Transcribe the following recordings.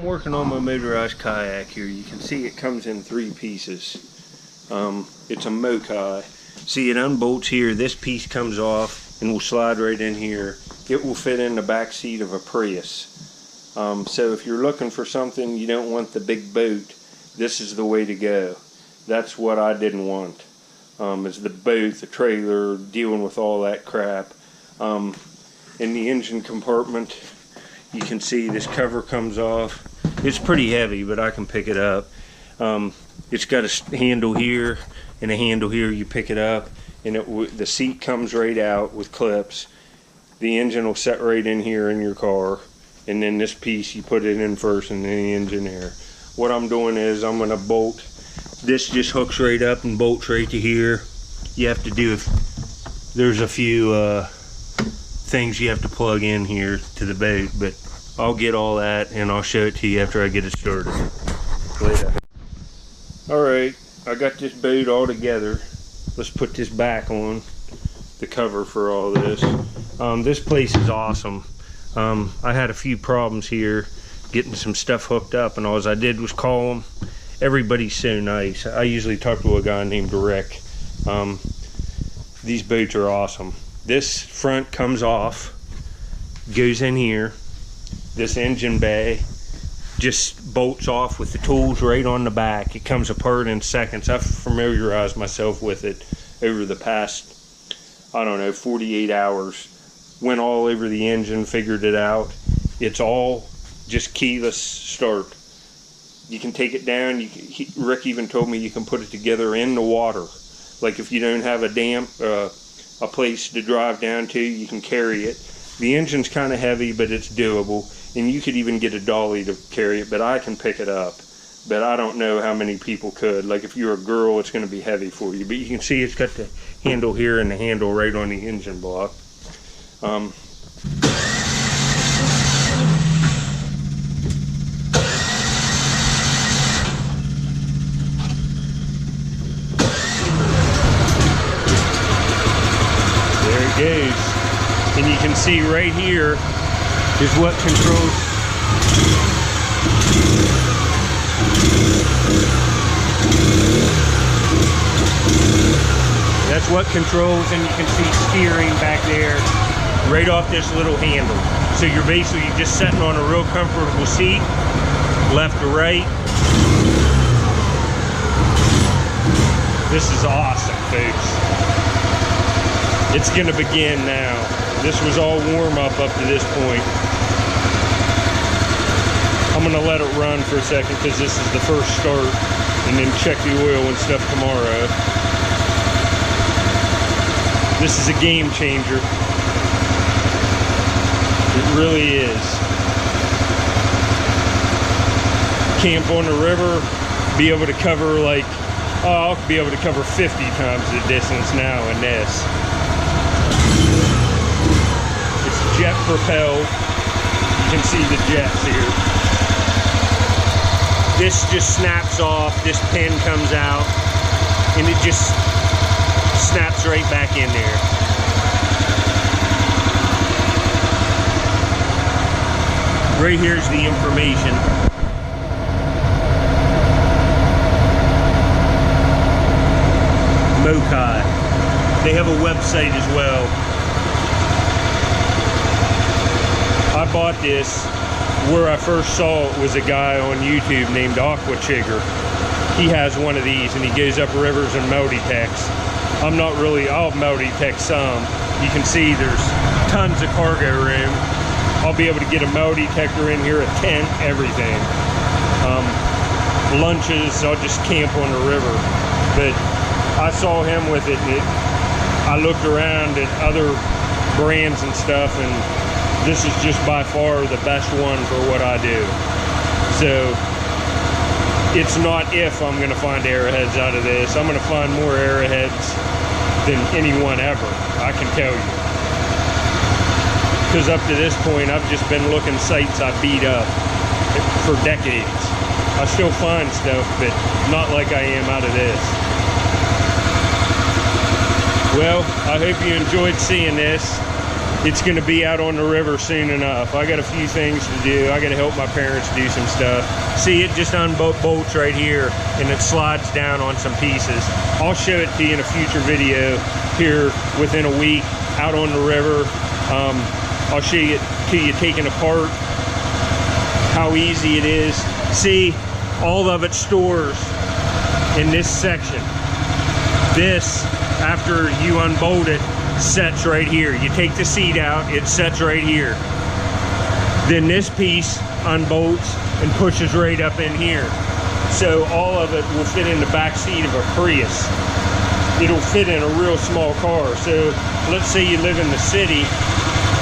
I'm working on my motorized kayak here. You can see it comes in 3 pieces. It's a Mokai. See, it unbolts here. This piece comes off and will slide right in here. It will fit in the back seat of a Prius. So if you're looking for something, you don't want the big boat, this is the way to go. That's what I didn't want. Is the boat, the trailer, dealing with all that crap. In the engine compartment, you can see this cover comes off. It's pretty heavy, but I can pick it up. It's got a handle here and a handle here. You pick it up, and the seat comes right out with clips. The engine will set right in here in your car, and then this piece you put it in first, and then the engine here. What I'm doing is I'm going to bolt. This just hooks right up and bolts right to here. You have to do, there's a few things you have to plug in here to the boat, but I'll get all that and I'll show it to you after I get it started. Later. Alright, I got this boat all together. Let's put this back on, the cover for all this. This place is awesome. I had a few problems here getting some stuff hooked up, and all I did was call them. Everybody's so nice. I usually talk to a guy named Rick. These boats are awesome. This front comes off, goes in here. This engine bay just bolts off with the tools right on the back. It comes apart in seconds. I've familiarized myself with it over the past, I don't know, 48 hours. Went all over the engine, figured it out. It's all just keyless start. You can take it down. Rick even told me you can put it together in the water. Like if you don't have a place to drive down to, you can carry it. The engine's kind of heavy, but it's doable. And you could even get a dolly to carry it, but I can pick it up. But I don't know how many people could. Like if you're a girl, it's going to be heavy for you. But you can see it's got the handle here and the handle right on the engine block. There it goes. And you can see right here is what controls. That's what controls, and you can see steering back there right off this little handle. So you're basically just sitting on a real comfortable seat, left to right. This is awesome, folks. It's gonna begin now. This was all warm up to this point. I'm gonna let it run for a second because this is the first start, and then check the oil and stuff tomorrow. This is a game changer. It really is. Camp on the river, be able to cover like, I'll be able to cover 50 times the distance now in this. Jet propelled. You can see the jets here. This just snaps off, this pin comes out, and it just snaps right back in there. Right here's the information. Mokai. They have a website as well. I bought this. Where I first saw it was a guy on YouTube named Aquachigger. He has one of these and he goes up rivers and multi-techs. I'm not really, I'll multi-tech some. You can see there's tons of cargo room. I'll be able to get a multi-techer in here, a tent, everything. Lunches, I'll just camp on the river. But I saw him with it, and I looked around at other brands and stuff, and this is just by far the best one for what I do. So it's not if I'm going to find arrowheads out of this. I'm going to find more arrowheads than anyone ever, I can tell you. Because up to this point, I've just been looking sites I beat up for decades. I still find stuff, but not like I am out of this. Well, I hope you enjoyed seeing this. it's gonna be out on the river soon enough. I got a few things to do. I gotta help my parents do some stuff. See, it just unbolts right here and it slides down on some pieces. I'll show it to you in a future video here within a week out on the river. I'll show it to you taking apart how easy it is. See, all of it stores in this section. This, after you unbolt it, sets right here. You take the seat out, it sets right here. Then this piece unbolts and pushes right up in here. So all of it will fit in the back seat of a Prius. It'll fit in a real small car. So let's say you live in the city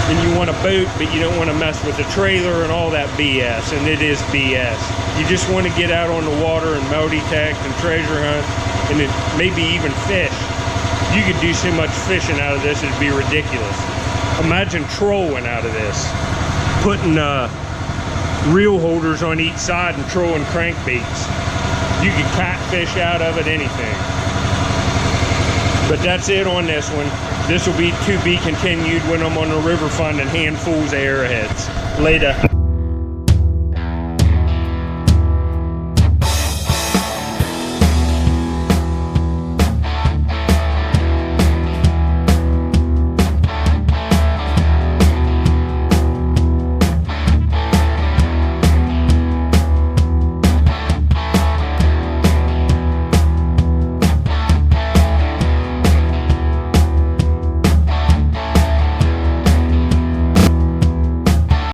and you want a boat, but you don't want to mess with the trailer and all that BS, and it is BS. You just want to get out on the water and multi-detect and treasure hunt, and then maybe even fish. You could do so much fishing out of this, it'd be ridiculous. Imagine trolling out of this. Putting reel holders on each side and trolling crankbaits. You could catfish out of it, anything. But that's it on this one. This will be to be continued when I'm on the river finding handfuls of arrowheads. Later.